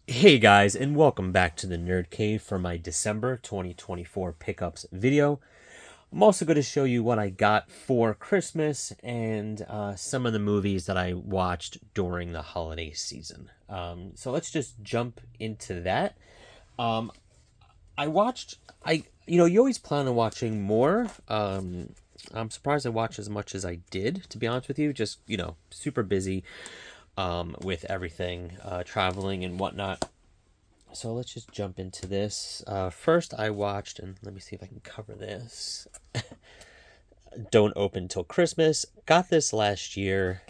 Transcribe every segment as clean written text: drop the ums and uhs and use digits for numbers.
Hey guys, and welcome back to the Nerd Cave for my December 2024 pickups video. I'm also going to show you what I got for Christmas and some of the movies that I watched during the holiday season. So let's just jump into that. Um, I watched, you always plan on watching more. I'm surprised I watched as much as I did, to be honest with you. Just, super busy with everything, traveling and whatnot. So let's just jump into this. First, I watched, and let me see if I can cover this. Don't Open Till Christmas. Got this last year.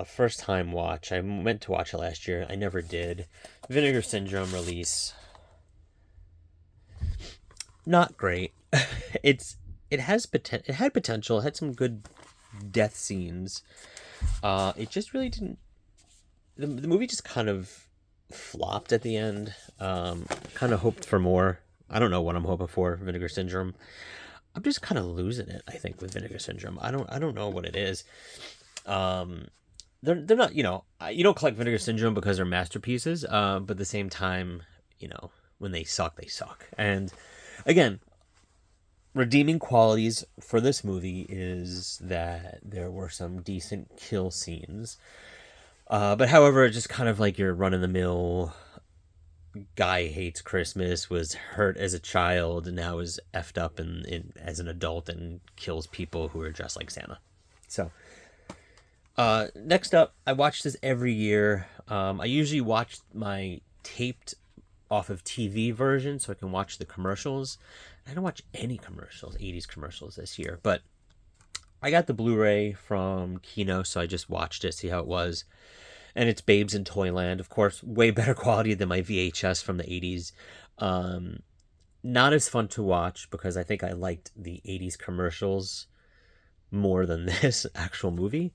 First time watch. I meant to watch it last year. I never did. Vinegar Syndrome release. Not great. it's it has it had potential. It had some good death scenes. It just really didn't. The movie just kind of flopped at the end. Kind of hoped for more. I don't know what I'm hoping for. Vinegar Syndrome. I'm just kind of losing it. I think with Vinegar Syndrome. I don't know what it is. Um, they're not. You don't collect Vinegar Syndrome because they're masterpieces. But at the same time, when they suck, they suck. And again, redeeming qualities for this movie is that there were some decent kill scenes. But however, just kind of like your run of the mill guy hates Christmas, was hurt as a child, and now is effed up as an adult and kills people who are dressed like Santa. So, next up, I watch this every year. I usually watch my taped off of TV version so I can watch the commercials. I don't watch any commercials, 80s commercials this year, but I got the Blu-ray from Kino, so I just watched it, see how it was. And it's Babes in Toyland, of course, way better quality than my VHS from the 80s. Um, Not as fun to watch because I think I liked the 80s commercials more than this actual movie.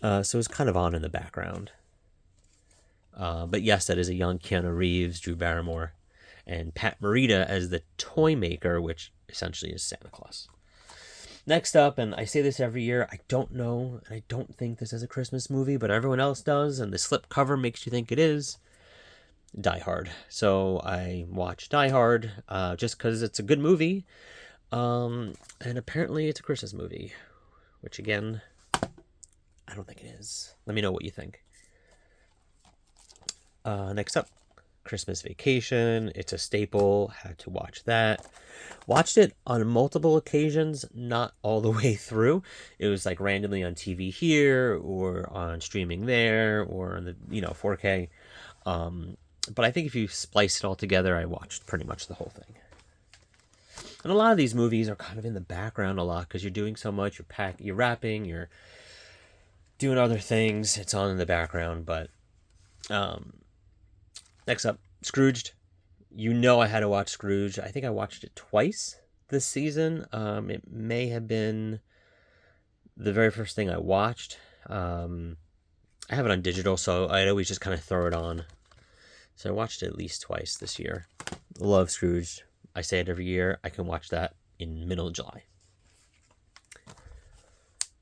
So it's kind of on in the background. But yes, that is a young Keanu Reeves, Drew Barrymore, and Pat Morita as the toy maker, which essentially is Santa Claus. Next up, and I say this every year, I don't know, and I don't think this is a Christmas movie, but everyone else does, and the slipcover makes you think it is. Die Hard. So I watched Die Hard just because it's a good movie, and apparently it's a Christmas movie, which again, I don't think it is. Let me know what you think. Next up, Christmas Vacation. It's a staple. Had to watch that. Watched it on multiple occasions, not all the way through. It was like randomly on TV here, or on streaming there, or on the 4K. But I think if you splice it all together, I watched pretty much the whole thing. And a lot of these movies are kind of in the background a lot because you're doing so much. You're rapping, you're doing other things. It's on in the background. But next up, Scrooged. I had to watch Scrooge. I think I watched it twice this season. It may have been the very first thing I watched. I have it on digital, so I'd always just kind of throw it on. So I watched it at least twice this year. Love Scrooge. I say it every year. I can watch that in middle of July.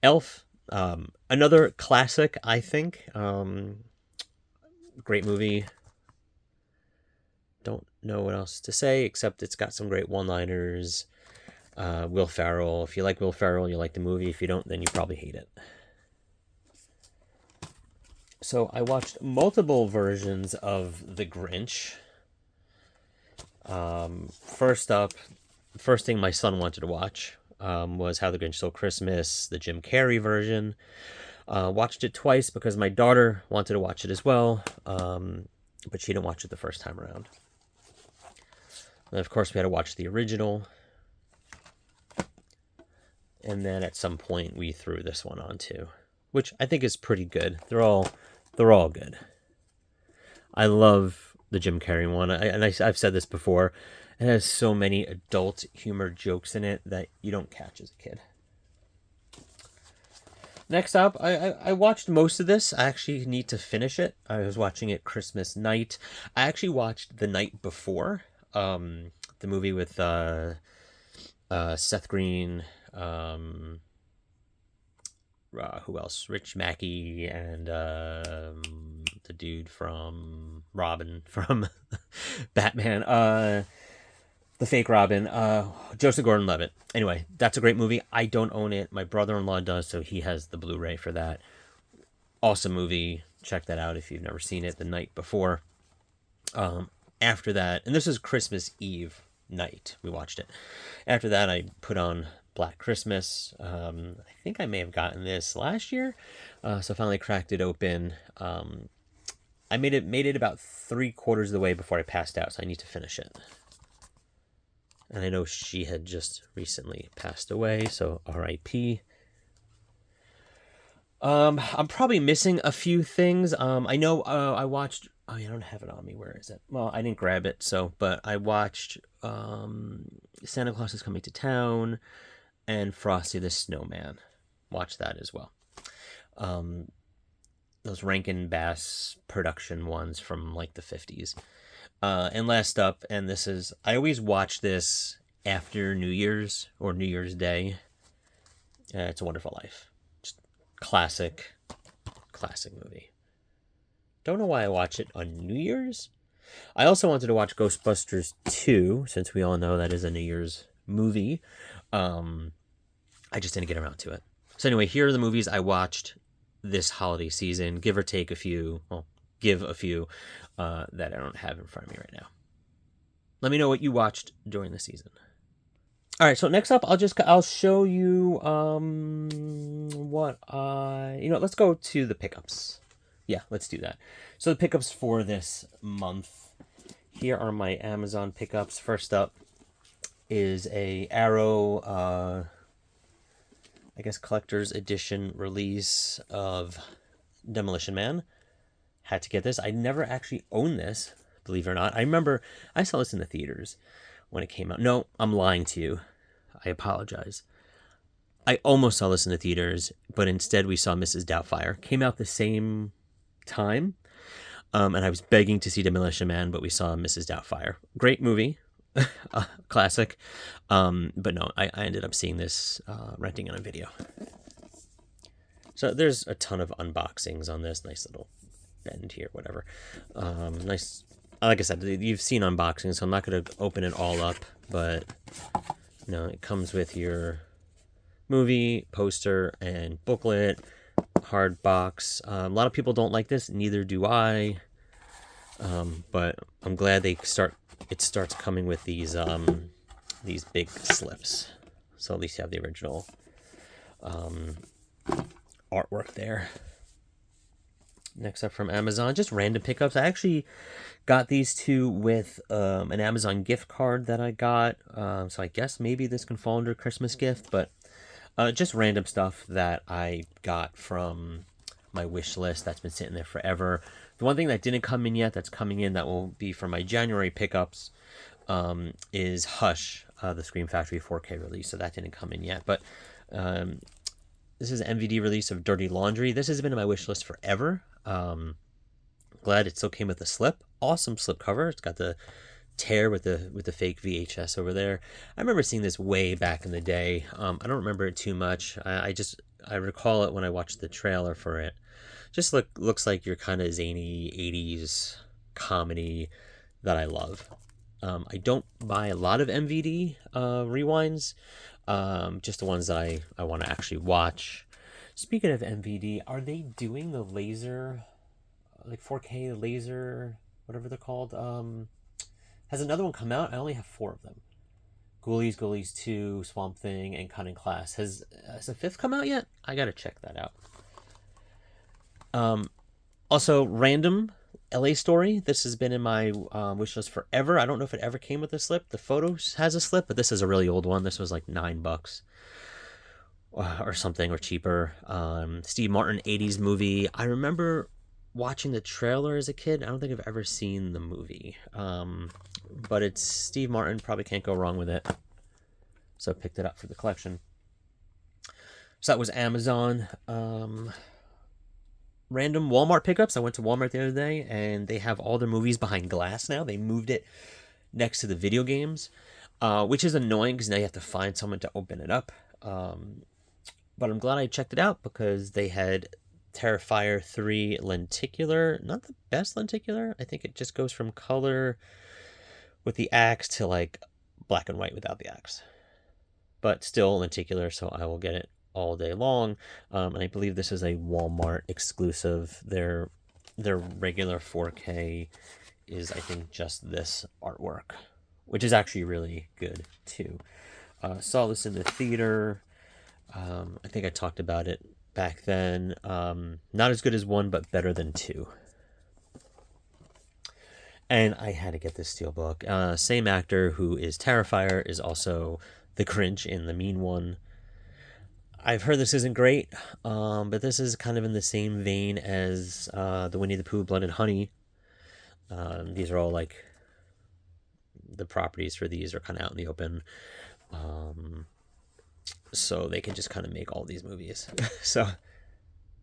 Elf. Another classic, I think. Great movie. Don't know what else to say, except it's got some great one-liners. Will Ferrell. If you like Will Ferrell, you like the movie. If you don't, then you probably hate it. So I watched multiple versions of The Grinch. First thing my son wanted to watch was How the Grinch Stole Christmas, the Jim Carrey version. Watched it twice because my daughter wanted to watch it as well, but she didn't watch it the first time around. And of course, we had to watch the original. And then at some point, we threw this one on too, which I think is pretty good. They're all good. I love the Jim Carrey one, I've said this before. It has so many adult humor jokes in it that you don't catch as a kid. Next up, I watched most of this. I actually need to finish it. I was watching it Christmas night. I actually watched the night before the movie with Seth Green, who else? Rich Mackey, and the dude from Robin from Batman. The fake Robin, Joseph Gordon-Levitt. Anyway, that's a great movie. I don't own it. My brother-in-law does, so he has the Blu-ray for that. Awesome movie. Check that out if you've never seen it. The night before. After that, and this is Christmas Eve night, we watched it. After that, I put on Black Christmas. I think I may have gotten this last year, so I finally cracked it open. I made it about 3/4 of the way before I passed out, so I need to finish it. And I know she had just recently passed away, so R.I.P. I'm probably missing a few things. I know I watched. Oh, I don't have it on me. Where is it? Well, I didn't grab it, but I watched Santa Claus is Coming to Town and Frosty the Snowman. Watch that as well. Those Rankin Bass production ones from like the 50s. And last up, and this is, I always watch this after New Year's or New Year's Day. It's a Wonderful Life. Just classic movie. Don't know why I watch it on New Year's. I also wanted to watch Ghostbusters 2, since we all know that is a New Year's movie. I just didn't get around to it. So anyway, here are the movies I watched this holiday season, give or take a few. Well, give a few that I don't have in front of me right now. Let me know what you watched during the season. All right, so next up, I'll show you let's go to the pickups. Yeah, let's do that. So the pickups for this month. Here are my Amazon pickups. First up is a Arrow, I guess collector's edition release of Demolition Man. Had to get this. I never actually owned this, believe it or not. I remember I saw this in the theaters when it came out. No, I'm lying to you. I apologize. I almost saw this in the theaters, but instead we saw Mrs. Doubtfire. Came out the same time, and I was begging to see Demolition Man, but we saw Mrs. Doubtfire. Great movie. Classic. But no, I ended up seeing this, renting on a video. So there's a ton of unboxings on this. Nice little bend here, whatever. Nice. Like I said, you've seen unboxings, so I'm not going to open it all up, but it comes with your movie, poster, and booklet, hard box. A lot of people don't like this, neither do I. But I'm glad it starts coming with these big slips. So at least you have the original artwork there. Next up from Amazon, just random pickups. I actually got these two with an Amazon gift card that I got. So I guess maybe this can fall under Christmas gift, but just random stuff that I got from my wish list that's been sitting there forever. The one thing that didn't come in yet that's coming in that will be for my January pickups is Hush, the Scream Factory 4K release. So that didn't come in yet, but this is an MVD release of Dirty Laundry. This has been in my wish list forever. Glad it still came with a slip. Awesome slip cover. It's got the tear with the fake VHS over there. I remember seeing this way back in the day. I don't remember it too much. I recall it when I watched the trailer for it. Just looks like your kind of zany 80s comedy that I love. I don't buy a lot of MVD rewinds. Just the ones that I want to actually watch. Speaking of MVD, are they doing the laser, like 4K laser, whatever they're called? Has another one come out? I only have 4 of them. Ghoulies 2, Swamp Thing, and Cunning Class. Has a 5th come out yet? I gotta check that out. Also, random LA Story. This has been in my wish list forever. I don't know if it ever came with a slip. The photos has a slip, but this is a really old one. This was like $9 or something, or cheaper. Steve Martin 80s movie. I remember watching the trailer as a kid. I don't think I've ever seen the movie. But it's Steve Martin. Probably can't go wrong with it. So I picked it up for the collection. So that was Amazon. Random Walmart pickups. I went to Walmart the other day, and they have all their movies behind glass now. They moved it next to the video games, which is annoying because now you have to find someone to open it up. But I'm glad I checked it out because they had Terrifier 3 lenticular. Not the best lenticular. I think it just goes from color with the axe to like black and white without the axe. But still lenticular, so I will get it all day long. And I believe this is a Walmart exclusive. Their regular 4K is, I think, just this artwork, which is actually really good too. Saw this in the theater. I think I talked about it back then. Not as good as 1, but better than 2. And I had to get this steelbook. Same actor who is Terrifier is also the Grinch in The Mean One. I've heard this isn't great, but this is kind of in the same vein as the Winnie the Pooh Blood and Honey. These are all like the properties for these are kind of out in the open. So they can just kind of make all these movies. So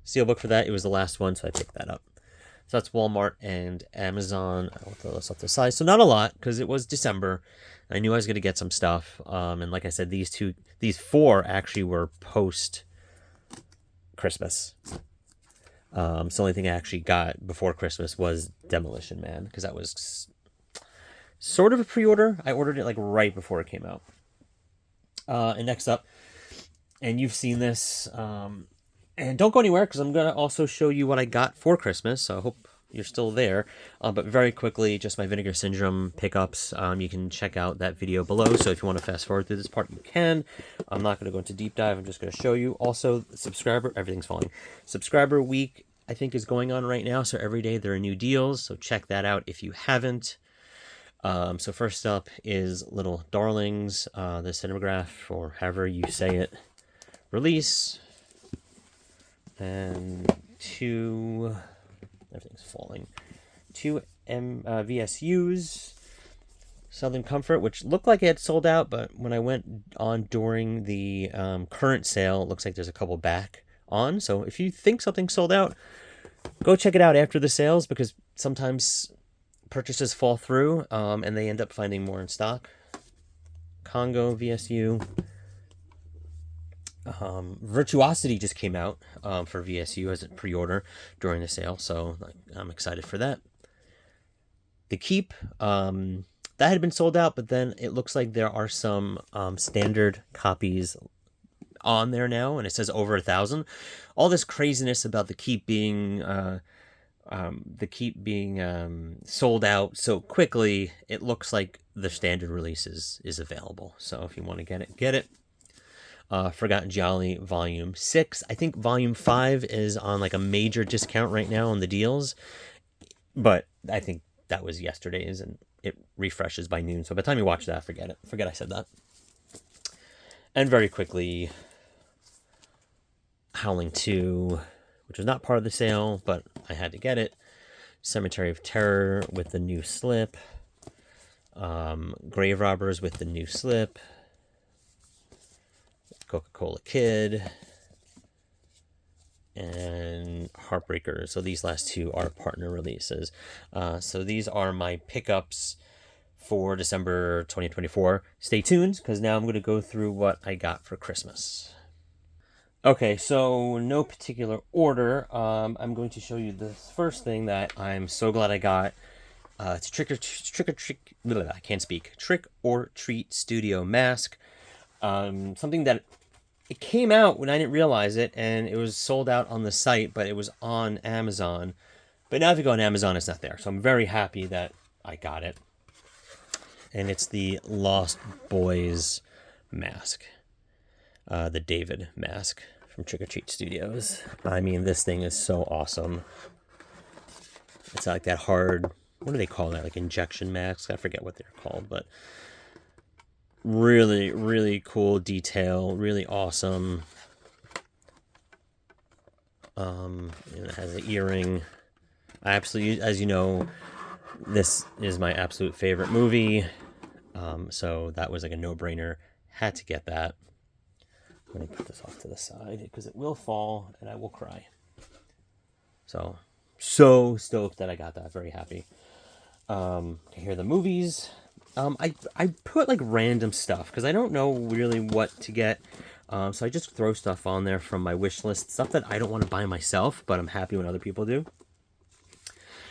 steelbook for that. It was the last one, so I picked that up. So that's Walmart and Amazon. I'll throw this off the side. So not a lot because it was December. I knew I was going to get some stuff. And like I said, these 4 actually were post Christmas. So the only thing I actually got before Christmas was Demolition Man because that was sort of a pre-order. I ordered it like right before it came out. And next up, and you've seen this, and don't go anywhere because I'm going to also show you what I got for Christmas. So I hope you're still there. But very quickly, just my Vinegar Syndrome pickups. You can check out that video below. So if you want to fast forward through this part, you can. I'm not going to go into deep dive. I'm just going to show you. Also, everything's falling. Subscriber week, I think, is going on right now. So every day there are new deals. So check that out if you haven't. So first up is Little Darlings, the Cinematograph, or however you say it, release. And 2, everything's falling, 2 VSUs, Southern Comfort, which looked like it had sold out, but when I went on during the current sale, it looks like there's a couple back on. So if you think something sold out, go check it out after the sales, because sometimes purchases fall through and they end up finding more in stock. Congo VSU. Virtuosity just came out for VSU as a pre-order during the sale, so I'm excited for that. The Keep, that had been sold out, but then it looks like there are some standard copies on there now, and it says over 1,000. All this craziness about the Keep being sold out so quickly, it looks like the standard release is available. So if you want to get it, get it. Forgotten Jolly Volume 6. I think Volume 5 is on like a major discount right now on the deals, but I think that was yesterday's and it refreshes by noon. So by the time you watch that, forget it. Forget I said that. And very quickly, Howling 2, which was not part of the sale, but I had to get it. Cemetery of Terror with the new slip. Grave Robbers with the new slip. Coca-Cola Kid. And Heartbreaker. So these last 2 are partner releases. So these are my pickups for December 2024. Stay tuned, because now I'm going to go through what I got for Christmas. Okay, so no particular order. I'm going to show you the first thing that I'm so glad I got. It's Trick or Treat Studio Mask. Something that it came out when I didn't realize it, and it was sold out on the site, but it was on Amazon. But now if you go on Amazon, it's not there. So I'm very happy that I got it. And it's the Lost Boys mask. The David mask from Trick or Treat Studios. I mean, this thing is so awesome. It's like that hard, what do they call that? Like injection mask? I forget what they're called, but really, really cool detail. Really awesome. It has an earring. I absolutely, as you know, this is my absolute favorite movie. So that was like a no-brainer. Had to get that. I'm going to put this off to the side because it will fall and I will cry. So stoked that I got that. Very happy. To hear the movies. I put like random stuff because I don't know really what to get. So I just throw stuff on there from my wish list, stuff that I don't want to buy myself, but I'm happy when other people do.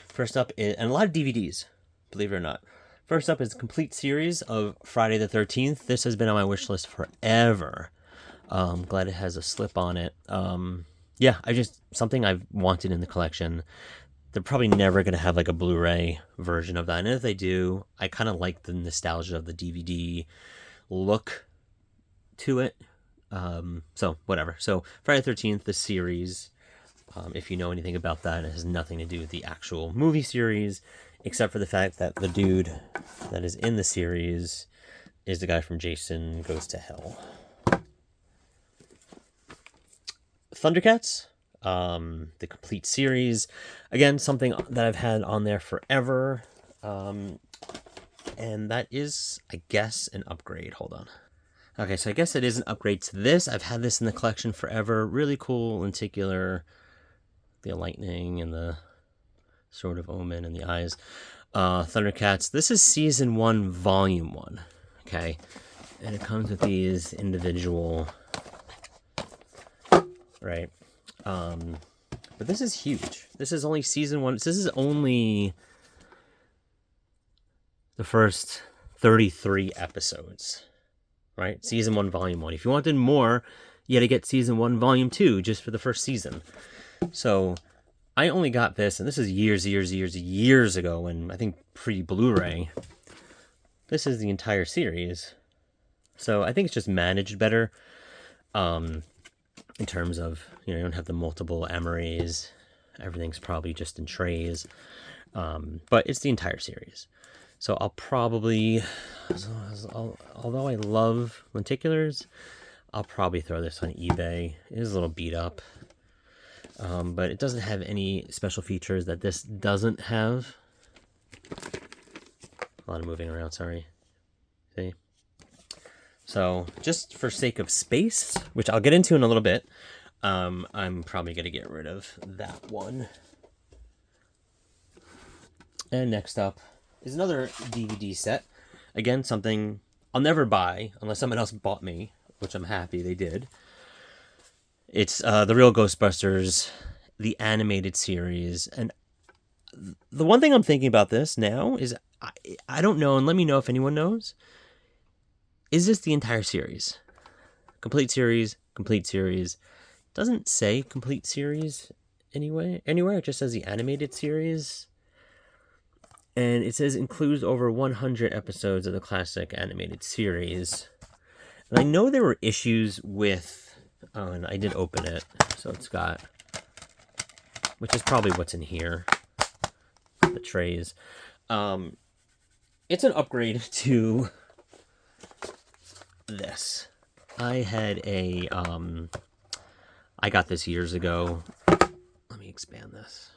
First up is, and a lot of DVDs, believe it or not. First up is a complete series of Friday the 13th. This has been on my wish list forever. Glad it has a slip on it. Yeah, something I've wanted in the collection. They're probably never going to have like a Blu-ray version of that. And if they do, I kind of like the nostalgia of the DVD look to it. So whatever. So Friday the 13th, the series, if you know anything about that, it has nothing to do with the actual movie series, except for the fact that the dude that is in the series is the guy from Jason Goes to Hell. Thundercats, the complete series. Again, something that I've had on there forever. And that is, I guess, an upgrade. Hold on. Okay, so I guess it is an upgrade to this. I've had this in the collection forever. Really cool lenticular. The lightning and the Sword of Omen and the eyes. Thundercats. This is season 1, volume 1. Okay. And it comes with these individual, right? But this is huge. This is only season 1. This is only the first 33 episodes, right? Season 1, volume 1. If you wanted more, you had to get season 1, volume 2 just for the first season. So I only got this, and this is years ago when I think pre-Blu-ray. This is the entire series. So I think it's just managed better in terms of, you don't have the multiple emeries. Everything's probably just in trays. But it's the entire series. So I'll probably, although I love lenticulars, I'll probably throw this on eBay. It is a little beat up. But it doesn't have any special features that this doesn't have. A lot of moving around, sorry. See? So, just for sake of space, which I'll get into in a little bit, I'm probably going to get rid of that one. And next up is another DVD set. Again, something I'll never buy unless someone else bought me, which I'm happy they did. It's The Real Ghostbusters, the animated series. And the one thing I'm thinking about this now is, I don't know, and let me know if anyone knows. Is this the entire series? Complete series, complete series. Doesn't say complete series anywhere. It just says the animated series. And it says includes over 100 episodes of the classic animated series. And I know there were issues with... Oh, and I did open it, so it's got, which is probably what's in here, the trays. It's an upgrade to this. I had a, I got this years ago. Let me expand this.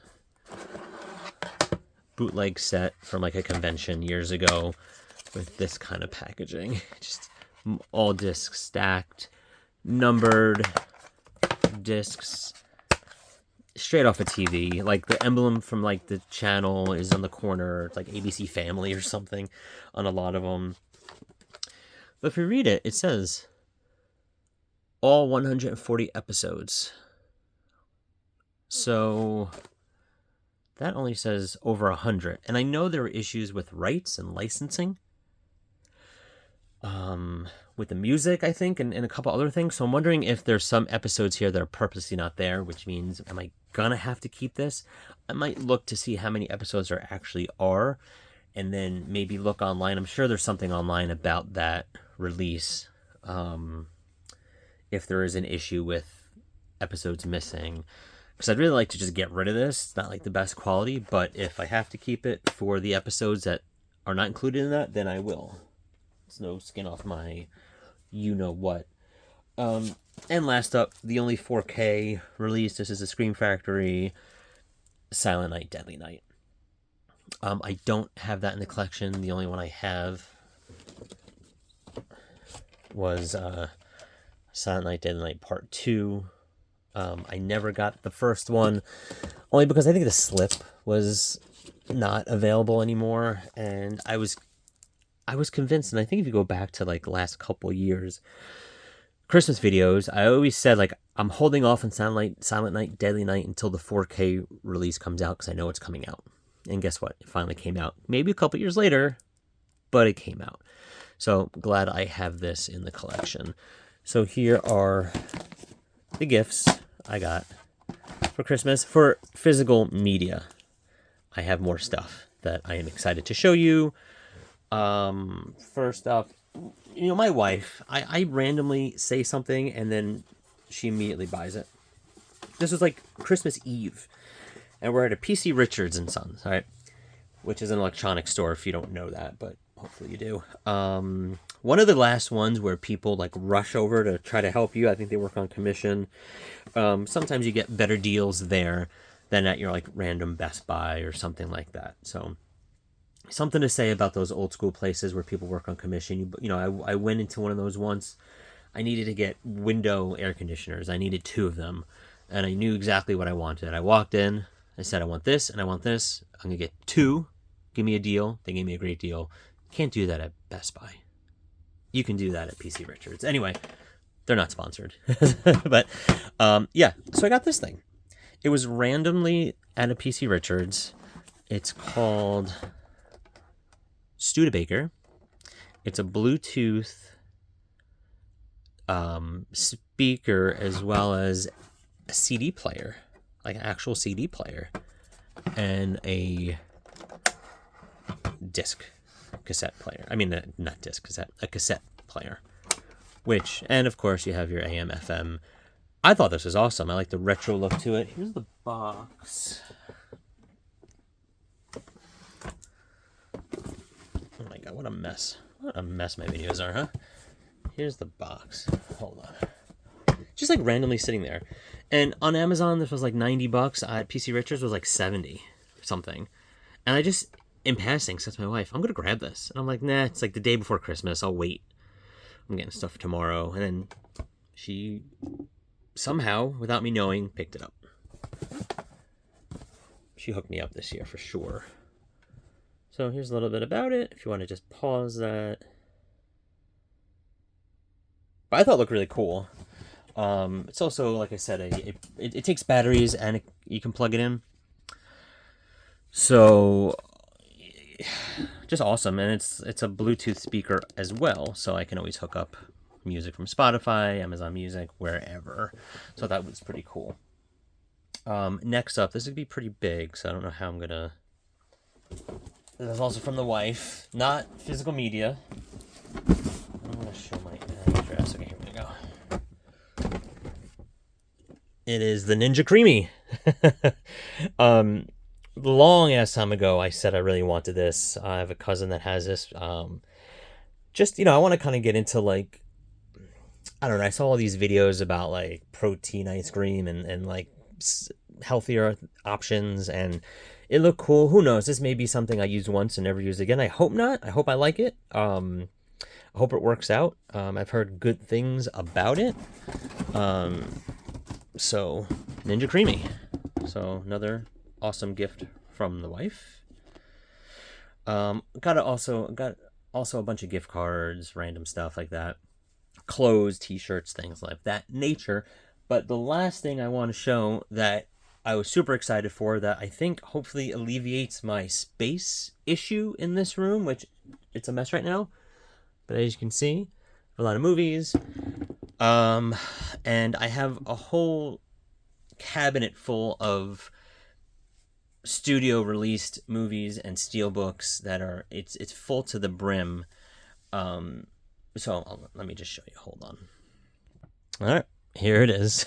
Bootleg set from like a convention years ago with this kind of packaging. Just all discs stacked. Numbered discs straight off a TV. Like the emblem from like the channel is on the corner. It's like ABC Family or something on a lot of them. But if you read it, it says all 140 episodes. So that only says over 100. And I know there were issues with rights and licensing. With the music, I think, and a couple other things. So I'm wondering if there's some episodes here that are purposely not there, which means, am I gonna have to keep this? I might look to see how many episodes there actually are, and then maybe look online. I'm sure there's something online about that release. If there is an issue with episodes missing. Because I'd really like to just get rid of this. It's not like the best quality, but if I have to keep it for the episodes that are not included in that, then I will. It's no skin off my you-know-what. And last up, the only 4K release. This is a Scream Factory Silent Night, Deadly Night. I don't have that in the collection. The only one I have was Silent Night, Deadly Night Part 2. I never got the first one, only because I think the slip was not available anymore, and I was convinced, and I think if you go back to like the last couple years, Christmas videos, I always said, like, I'm holding off on Silent Night, Deadly Night until the 4K release comes out because I know it's coming out. And guess what? It finally came out. Maybe a couple years later, but it came out. So glad I have this in the collection. So here are the gifts I got for Christmas for physical media. I have more stuff that I am excited to show you. First up, my wife, I randomly say something and then she immediately buys it. This was like Christmas Eve, and we're at a PC Richards and Sons, all right, which is an electronics store if you don't know that, but hopefully you do. One of the last ones where people like rush over to try to help you. I think they work on commission. Sometimes you get better deals there than at your like random Best Buy or something like that. So something to say about those old school places where people work on commission. I went into one of those once. I needed to get window air conditioners. I needed 2 of them, and I knew exactly what I wanted. I walked in. I said, I want this and I want this. I'm going to get 2. Give me a deal. They gave me a great deal. Can't do that at Best Buy. You can do that at PC Richards. Anyway, they're not sponsored. But, yeah. So I got this thing. It was randomly at a PC Richards. It's called Studebaker. It's a Bluetooth speaker as well as a CD player, like an actual CD player, and a cassette player. I mean, not disc, cassette, a cassette player. And of course, you have your AM, FM. I thought this was awesome. I like the retro look to it. Here's the box. Oh my god, what a mess. What a mess my videos are, huh? Here's the box. Hold on. Just like randomly sitting there. And on Amazon, this was like $90. At PC Richards was like 70 or something. And I just, in passing, said to my wife, I'm going to grab this. And I'm like, nah, it's like the day before Christmas. I'll wait. I'm getting stuff for tomorrow. And then she somehow, without me knowing, picked it up. She hooked me up this year for sure. So here's a little bit about it, if you want to just pause that. But I thought it looked really cool. It's also, like I said, it takes batteries and you can plug it in. So, just awesome. And it's a Bluetooth speaker as well, so I can always hook up music from Spotify, Amazon Music, wherever. So that was pretty cool. Next up, this would be pretty big, so I don't know how I'm going to... This is also from the wife, not physical media. I'm going to show my address. Okay, here we go. It is the Ninja Creamy. Long ass time ago, I said I really wanted this. I have a cousin that has this. Just, I want to kind of get into like, I don't know. I saw all these videos about like protein ice cream and like healthier options, and it looked cool. Who knows? This may be something I use once and never use again. I hope not. I hope I like it. I hope it works out. I've heard good things about it. So Ninja Creamy. So another awesome gift from the wife. Got also a bunch of gift cards, random stuff like that. Clothes, t-shirts, things like that nature. But the last thing I want to show that I was super excited for, that I think hopefully alleviates my space issue in this room, which it's a mess right now. But as you can see, a lot of movies. And I have a whole cabinet full of studio released movies and steelbooks that are, it's full to the brim. So let me just show you. Hold on. All right, here it is.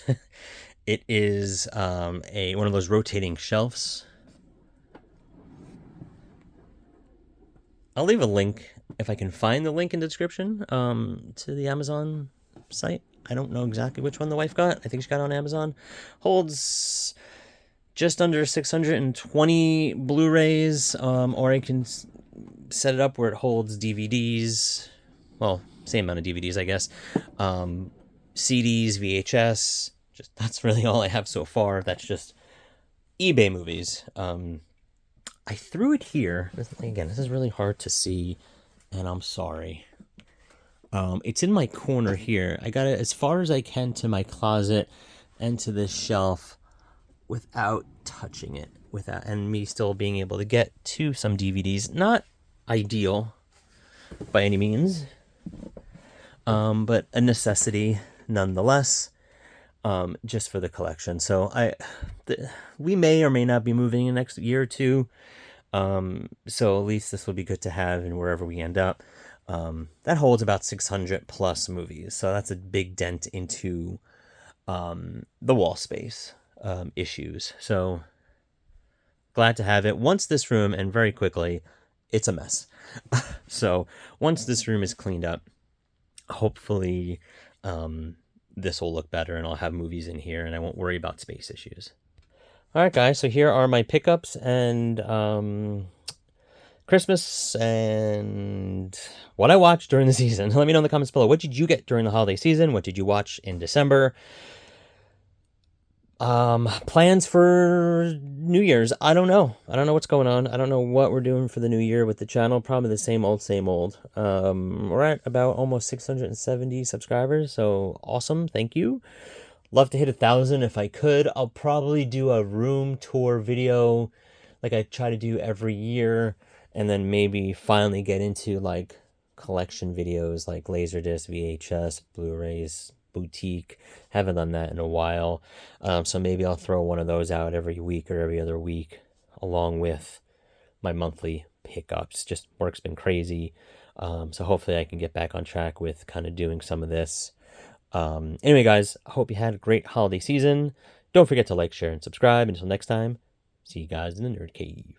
It is one of those rotating shelves. I'll leave a link if I can find the link in the description to the Amazon site. I don't know exactly which one the wife got. I think she got it on Amazon. Holds just under 620 Blu-rays, or I can set it up where it holds DVDs. Well, same amount of DVDs, I guess. CDs, VHS. Just that's really all I have so far. That's just eBay movies. I threw it here. Again, this is really hard to see, and I'm sorry. It's in my corner here. I got it as far as I can to my closet and to this shelf without touching it, without and me still being able to get to some DVDs. Not ideal by any means, but a necessity nonetheless, just for the collection. So we may or may not be moving in the next year or two. So at least this will be good to have in wherever we end up. That holds about 600 plus movies. So that's a big dent into the wall space issues. So glad to have it. Once this room, and very quickly, it's a mess. So once this room is cleaned up, hopefully this will look better and I'll have movies in here and I won't worry about space issues. All right, guys, so here are my pickups and Christmas and what I watched during the season. Let me know in the comments below. What did you get during the holiday season? What did you watch in December? Plans for New Year's. I don't know. I don't know what's going on. I don't know what we're doing for the new year with the channel. Probably the same old, same old. We're at about almost 670 subscribers. So awesome. Thank you. Love to hit 1,000 if I could. I'll probably do a room tour video like I try to do every year. And then maybe finally get into like collection videos like Laserdisc, VHS, Blu-rays, boutique. Haven't done that in a while, so maybe I'll throw one of those out every week or every other week along with my monthly pickups. Just work's been crazy, so hopefully I can get back on track with kind of doing some of this. Anyway, guys, I hope you had a great holiday season. Don't forget to like, share, and subscribe. Until next time, see you guys in the Nerd Cave.